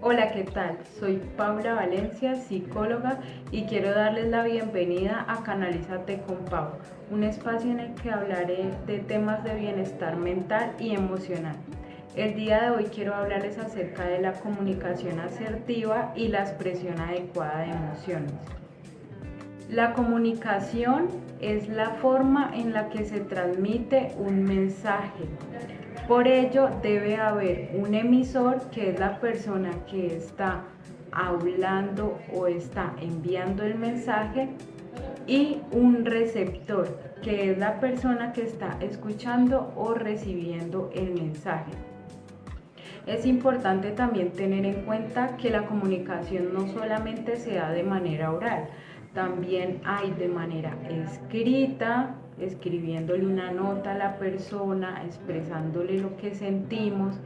Hola, ¿qué tal? Soy Paula Valencia, psicóloga, y quiero darles la bienvenida a Canalízate con Pau, un espacio en el que hablaré de temas de bienestar mental y emocional. El día de hoy quiero hablarles acerca de la comunicación asertiva y la expresión adecuada de emociones. La comunicación es la forma en la que se transmite un mensaje. Por ello debe haber un emisor, que es la persona que está hablando o está enviando el mensaje, y un receptor, que es la persona que está escuchando o recibiendo el mensaje. Es importante también tener en cuenta que la comunicación no solamente se da de manera oral, también hay de manera escrita, escribiéndole una nota a la persona, expresándole lo que sentimos.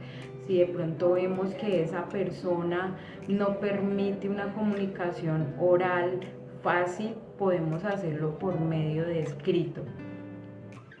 Si de pronto vemos que esa persona no permite una comunicación oral fácil, podemos hacerlo por medio de escrito.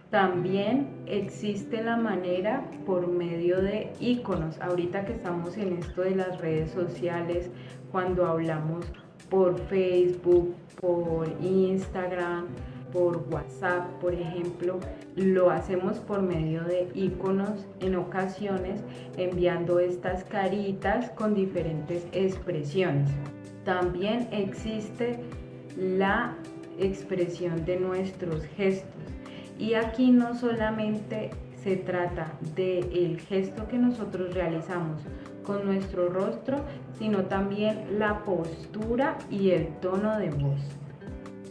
También existe la manera por medio de iconos. Ahorita que estamos en esto de las redes sociales, cuando hablamos por Facebook, por Instagram, por WhatsApp, por ejemplo, lo hacemos por medio de iconos, en ocasiones enviando estas caritas con diferentes expresiones. También existe la expresión de nuestros gestos. Y aquí no solamente se trata del gesto que nosotros realizamos con nuestro rostro, sino también la postura y el tono de voz.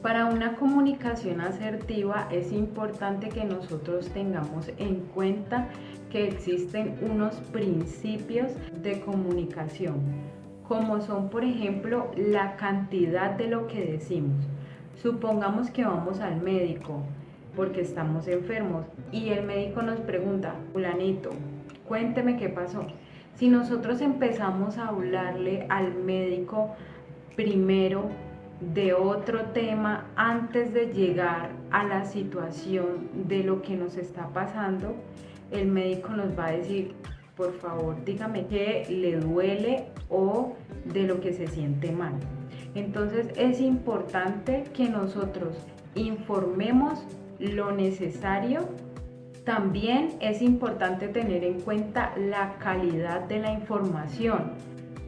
Para una comunicación asertiva es importante que nosotros tengamos en cuenta que existen unos principios de comunicación, como son, por ejemplo, la cantidad de lo que decimos. Supongamos que vamos al médico porque estamos enfermos y el médico nos pregunta: fulanito, cuénteme qué pasó. Si nosotros empezamos a hablarle al médico primero de otro tema antes de llegar a la situación de lo que nos está pasando, el médico nos va a decir: por favor, dígame qué le duele o de lo que se siente mal. Entonces es importante que nosotros informemos lo necesario. También es importante tener en cuenta la calidad de la información.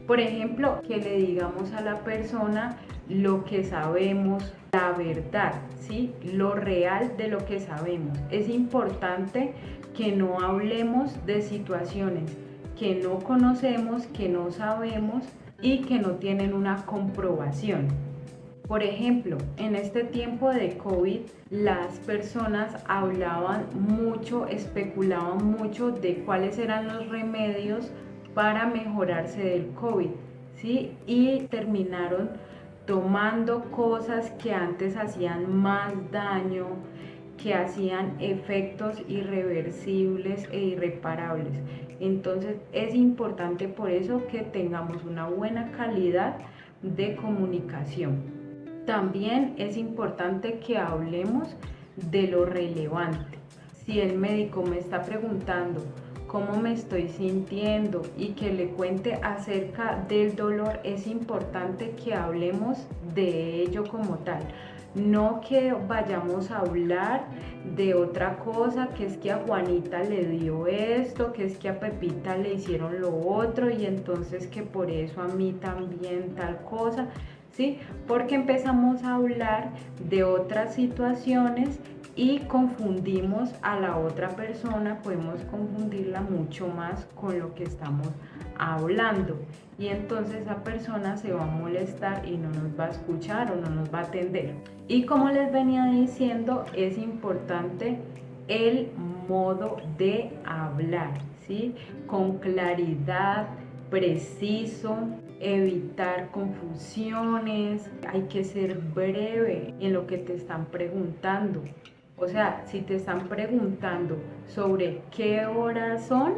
Por ejemplo, que le digamos a la persona lo que sabemos, la verdad, ¿sí? Lo real de lo que sabemos. Es importante que no hablemos de situaciones que no conocemos, que no sabemos y que no tienen una comprobación. Por ejemplo, en este tiempo de COVID, las personas hablaban mucho, especulaban mucho de cuáles eran los remedios para mejorarse del COVID, ¿sí? Y terminaron tomando cosas que antes hacían más daño, que hacían efectos irreversibles e irreparables. Entonces es importante por eso que tengamos una buena calidad de comunicación. También es importante que hablemos de lo relevante. Si el médico me está preguntando cómo me estoy sintiendo y que le cuente acerca del dolor, es importante que hablemos de ello como tal. No que vayamos a hablar de otra cosa, que es que a Juanita le dio esto, que es que a Pepita le hicieron lo otro y entonces que por eso a mí también tal cosa, ¿sí? Porque empezamos a hablar de otras situaciones y confundimos a la otra persona, podemos confundirla mucho más con lo que estamos hablando, y entonces esa persona se va a molestar y no nos va a escuchar o no nos va a atender. Y como les venía diciendo, es importante el modo de hablar, ¿sí? Con claridad, preciso, evitar confusiones, hay que ser breve en lo que te están preguntando. O sea, si te están preguntando sobre qué horas son,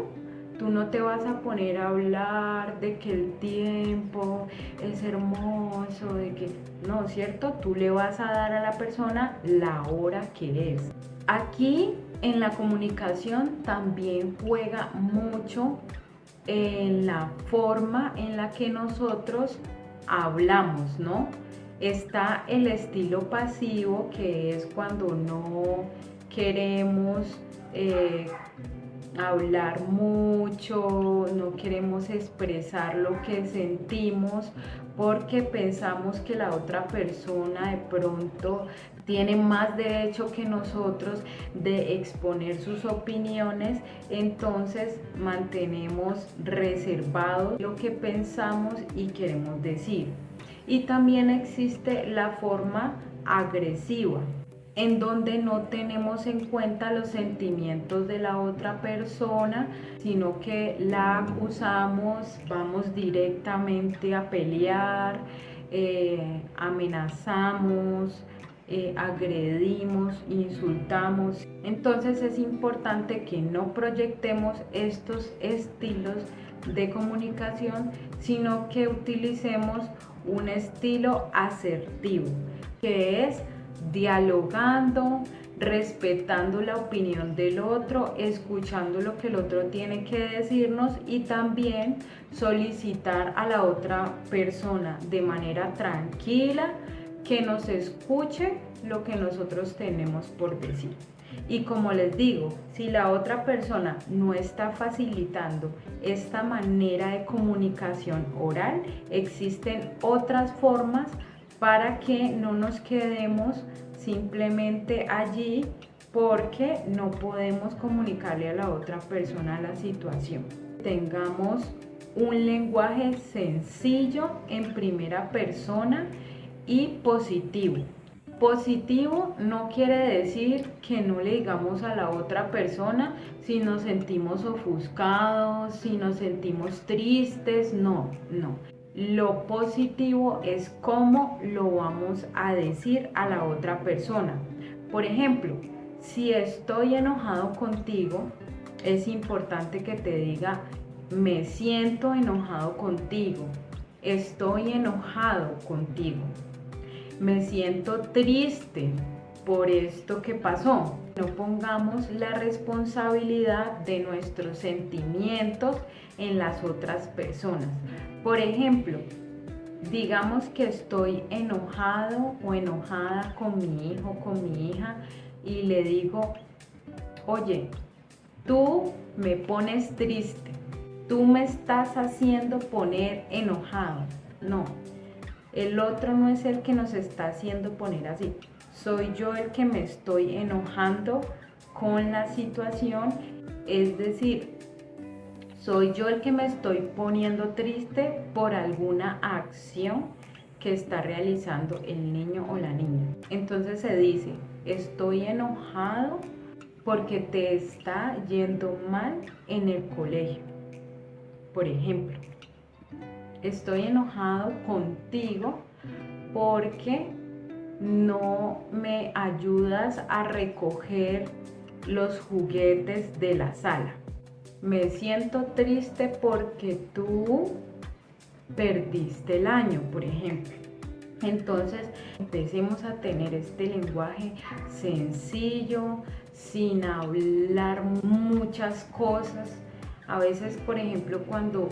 tú no te vas a poner a hablar de que el tiempo es hermoso, de que no, ¿cierto? Tú le vas a dar a la persona la hora que es. Aquí en la comunicación también juega mucho en la forma en la que nosotros hablamos, ¿no? Está el estilo pasivo, que es cuando no queremos hablar mucho, no queremos expresar lo que sentimos porque pensamos que la otra persona de pronto tiene más derecho que nosotros de exponer sus opiniones, entonces mantenemos reservado lo que pensamos y queremos decir. Y también existe la forma agresiva, en donde no tenemos en cuenta los sentimientos de la otra persona, sino que la acusamos, vamos directamente a pelear, amenazamos, agredimos, insultamos. Entonces es importante que no proyectemos estos estilos de comunicación, sino que utilicemos un estilo asertivo, que es dialogando, respetando la opinión del otro, escuchando lo que el otro tiene que decirnos y también solicitar a la otra persona de manera tranquila que nos escuche lo que nosotros tenemos por decir. Y como les digo, si la otra persona no está facilitando esta manera de comunicación oral, existen otras formas para que no nos quedemos simplemente allí porque no podemos comunicarle a la otra persona la situación. Tengamos un lenguaje sencillo en primera persona y positivo. Positivo no quiere decir que no le digamos a la otra persona si nos sentimos ofuscados, si nos sentimos tristes, no. Lo positivo es cómo lo vamos a decir a la otra persona. Por ejemplo, si estoy enojado contigo, es importante que te diga, me siento enojado contigo, estoy enojado contigo. Me siento triste por esto que pasó. No pongamos la responsabilidad de nuestros sentimientos en las otras personas. Por ejemplo, digamos que estoy enojado o enojada con mi hijo, con mi hija y le digo, oye, tú me pones triste, tú me estás haciendo poner enojado. No. El otro no es el que nos está haciendo poner así. Soy yo el que me estoy enojando con la situación. Es decir, soy yo el que me estoy poniendo triste por alguna acción que está realizando el niño o la niña. Entonces se dice, estoy enojado porque te está yendo mal en el colegio. Por ejemplo, estoy enojado contigo porque no me ayudas a recoger los juguetes de la sala. Me siento triste porque tú perdiste el año, por ejemplo. Entonces, empecemos a tener este lenguaje sencillo, sin hablar muchas cosas. A veces, por ejemplo, cuando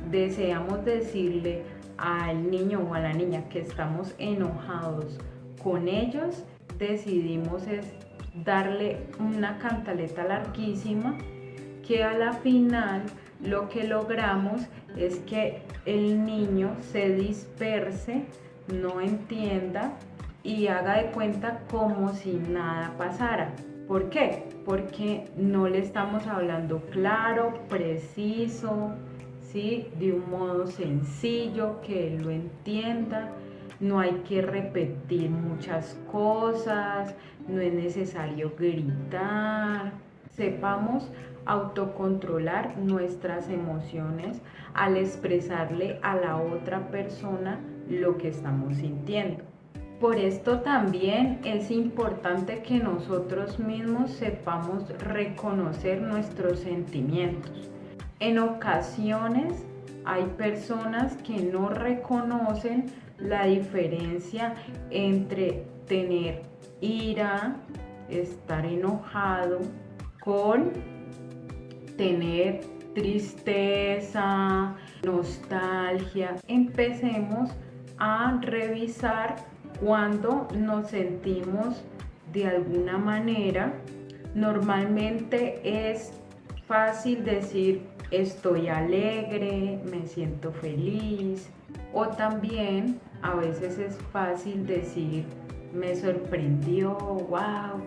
deseamos decirle al niño o a la niña que estamos enojados con ellos, decidimos es darle una cantaleta larguísima que a la final lo que logramos es que el niño se disperse, no entienda y haga de cuenta como si nada pasara. ¿Por qué? Porque no le estamos hablando claro, preciso, ¿sí? De un modo sencillo, que él lo entienda. No hay que repetir muchas cosas, no es necesario gritar. Sepamos autocontrolar nuestras emociones al expresarle a la otra persona lo que estamos sintiendo. Por esto también es importante que nosotros mismos sepamos reconocer nuestros sentimientos. En ocasiones hay personas que no reconocen la diferencia entre tener ira, estar enojado, con tener tristeza, nostalgia. Empecemos a revisar cuando nos sentimos de alguna manera. Normalmente es fácil decir estoy alegre, me siento feliz, o también a veces es fácil decir me sorprendió, wow,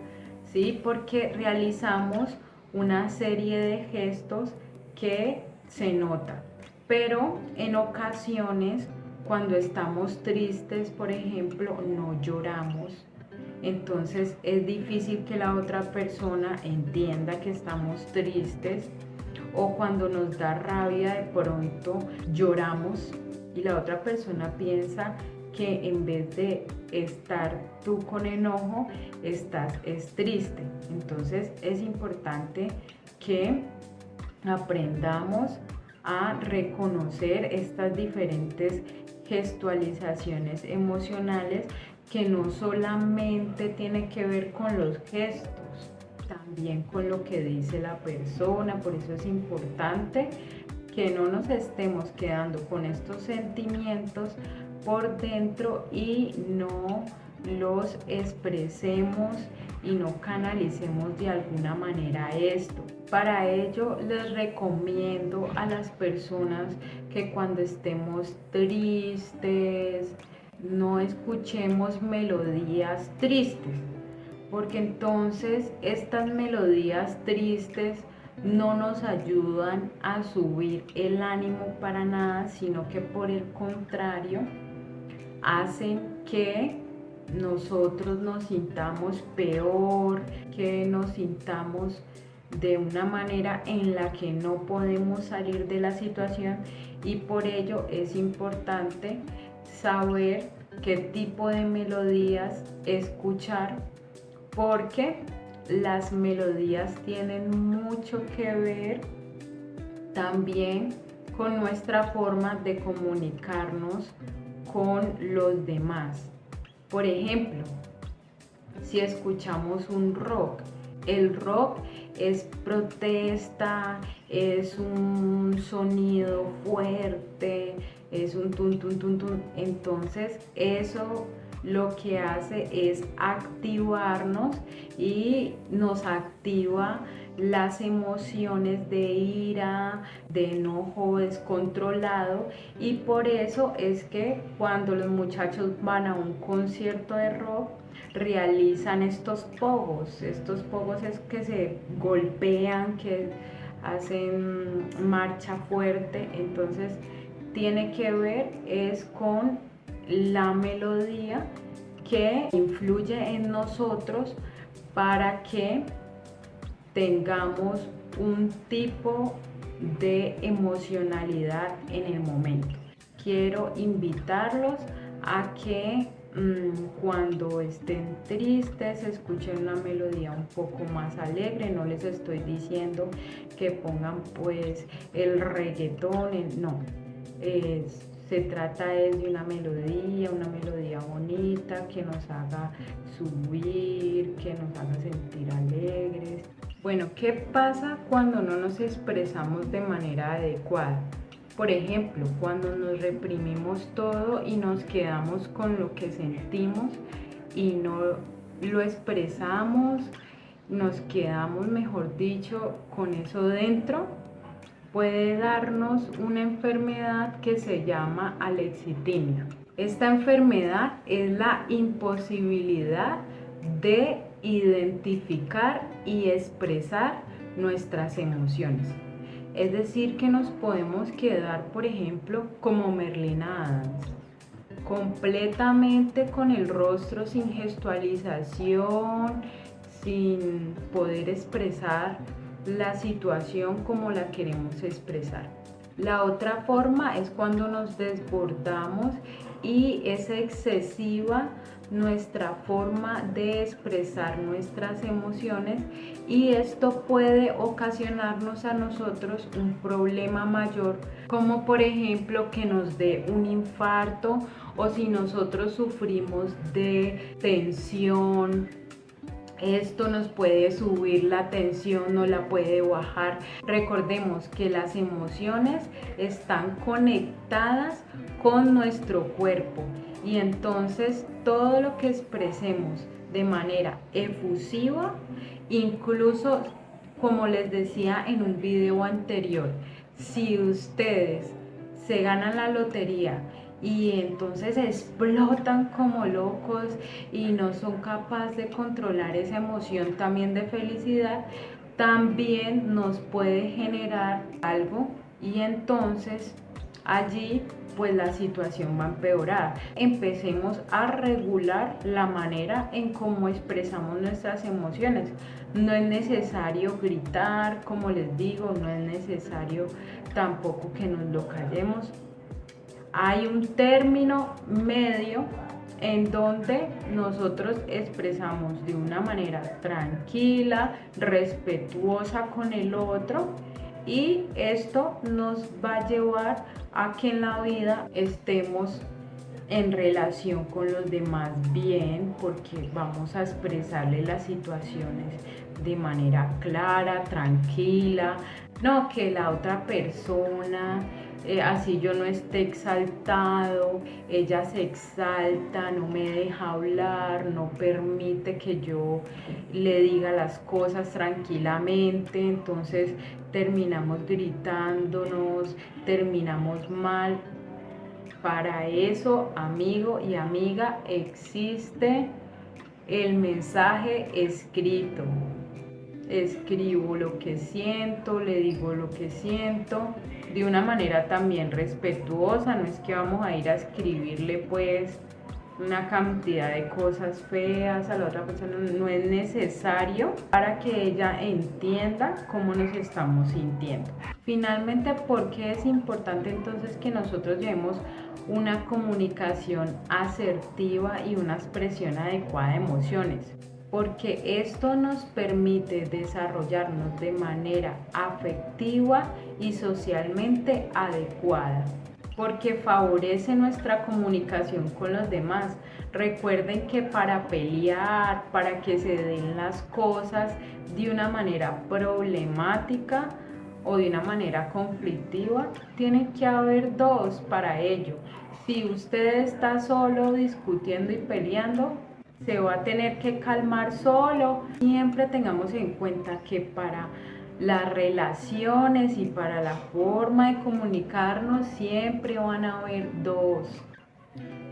¿sí? Porque realizamos una serie de gestos que se nota, pero en ocasiones cuando estamos tristes, por ejemplo, no lloramos. Entonces es difícil que la otra persona entienda que estamos tristes, o cuando nos da rabia de pronto lloramos y la otra persona piensa que en vez de estar tú con enojo, es triste. Entonces es importante que aprendamos a reconocer estas diferentes gestualizaciones emocionales, que no solamente tiene que ver con los gestos, también con lo que dice la persona. Por eso es importante que no nos estemos quedando con estos sentimientos por dentro y no los expresemos y no canalicemos de alguna manera esto. Para ello les recomiendo a las personas que cuando estemos tristes no escuchemos melodías tristes, porque entonces estas melodías tristes no nos ayudan a subir el ánimo para nada, sino que por el contrario hacen que nosotros nos sintamos peor, que nos sintamos de una manera en la que no podemos salir de la situación. Y por ello es importante saber qué tipo de melodías escuchar, porque las melodías tienen mucho que ver también con nuestra forma de comunicarnos con los demás. Por ejemplo, si escuchamos un rock, el rock es protesta, es un sonido fuerte, es un tun tun tun tun. Entonces eso lo que hace es activarnos y nos activa las emociones de ira, de enojo descontrolado, y por eso es que cuando los muchachos van a un concierto de rock realizan estos pogos. Estos pogos es que se golpean, que hacen marcha fuerte. Entonces tiene que ver es con la melodía que influye en nosotros para que tengamos un tipo de emocionalidad en el momento. Quiero invitarlos a que cuando estén tristes escuchen una melodía un poco más alegre. No les estoy diciendo que pongan pues el reggaetón, no. Se trata de una melodía bonita que nos haga subir, que nos haga sentir alegres. Bueno, ¿qué pasa cuando no nos expresamos de manera adecuada? Por ejemplo, cuando nos reprimimos todo y nos quedamos con lo que sentimos y no lo expresamos, nos quedamos, mejor dicho, con eso dentro, puede darnos una enfermedad que se llama alexitimia. Esta enfermedad es la imposibilidad de identificar y expresar nuestras emociones. Es decir, que nos podemos quedar, por ejemplo, como Merlina Adams, completamente con el rostro sin gestualización, sin poder expresar la situación como la queremos expresar. La otra forma es cuando nos desbordamos y es excesiva nuestra forma de expresar nuestras emociones, y esto puede ocasionarnos a nosotros un problema mayor, como por ejemplo que nos dé un infarto, o si nosotros sufrimos de tensión, Esto nos puede subir la tensión, no la puede bajar. Recordemos que las emociones están conectadas con nuestro cuerpo y entonces todo lo que expresemos de manera efusiva, incluso como les decía en un video anterior, si ustedes se ganan la lotería y entonces explotan como locos y no son capaces de controlar esa emoción también de felicidad, también nos puede generar algo y entonces allí pues la situación va a empeorar. Empecemos a regular la manera en cómo expresamos nuestras emociones. No es necesario gritar, como les digo, no es necesario tampoco que nos lo callemos. Hay un término medio en donde nosotros expresamos de una manera tranquila, respetuosa con el otro, y esto nos va a llevar a que en la vida estemos en relación con los demás bien, porque vamos a expresarle las situaciones de manera clara, tranquila, no que la otra persona, así yo no esté exaltado, ella se exalta, no me deja hablar, no permite que yo le diga las cosas tranquilamente, entonces terminamos gritándonos, terminamos mal. Para eso, amigo y amiga, existe el mensaje escrito. Escribo lo que siento, le digo lo que siento, de una manera también respetuosa. No es que vamos a ir a escribirle pues una cantidad de cosas feas a la otra persona, no es necesario, para que ella entienda cómo nos estamos sintiendo. Finalmente, ¿por qué es importante entonces que nosotros llevemos una comunicación asertiva y una expresión adecuada de emociones? Porque esto nos permite desarrollarnos de manera afectiva y socialmente adecuada, porque favorece nuestra comunicación con los demás. Recuerden que para pelear, para que se den las cosas de una manera problemática o de una manera conflictiva, tiene que haber dos para ello. Si usted está solo discutiendo y peleando, se va a tener que calmar solo. Siempre tengamos en cuenta que para las relaciones y para la forma de comunicarnos siempre van a haber dos.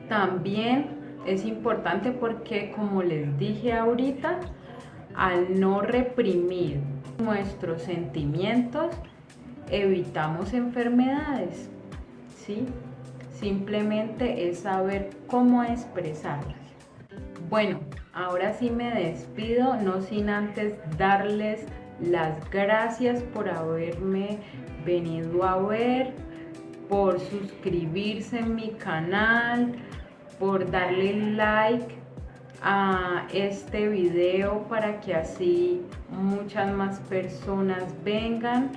También es importante porque, como les dije ahorita, al no reprimir nuestros sentimientos, evitamos enfermedades, ¿sí? Simplemente es saber cómo expresarlas. Bueno, ahora sí me despido, no sin antes darles las gracias por haberme venido a ver, por suscribirse en mi canal, por darle like a este video para que así muchas más personas vengan,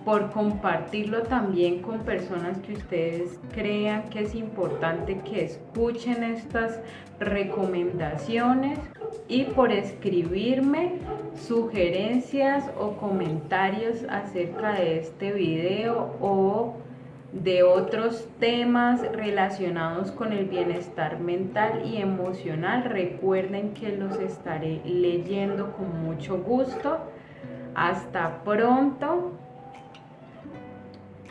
por compartirlo también con personas que ustedes crean que es importante que escuchen estas recomendaciones, y por escribirme sugerencias o comentarios acerca de este video o de otros temas relacionados con el bienestar mental y emocional. Recuerden que los estaré leyendo con mucho gusto. Hasta pronto.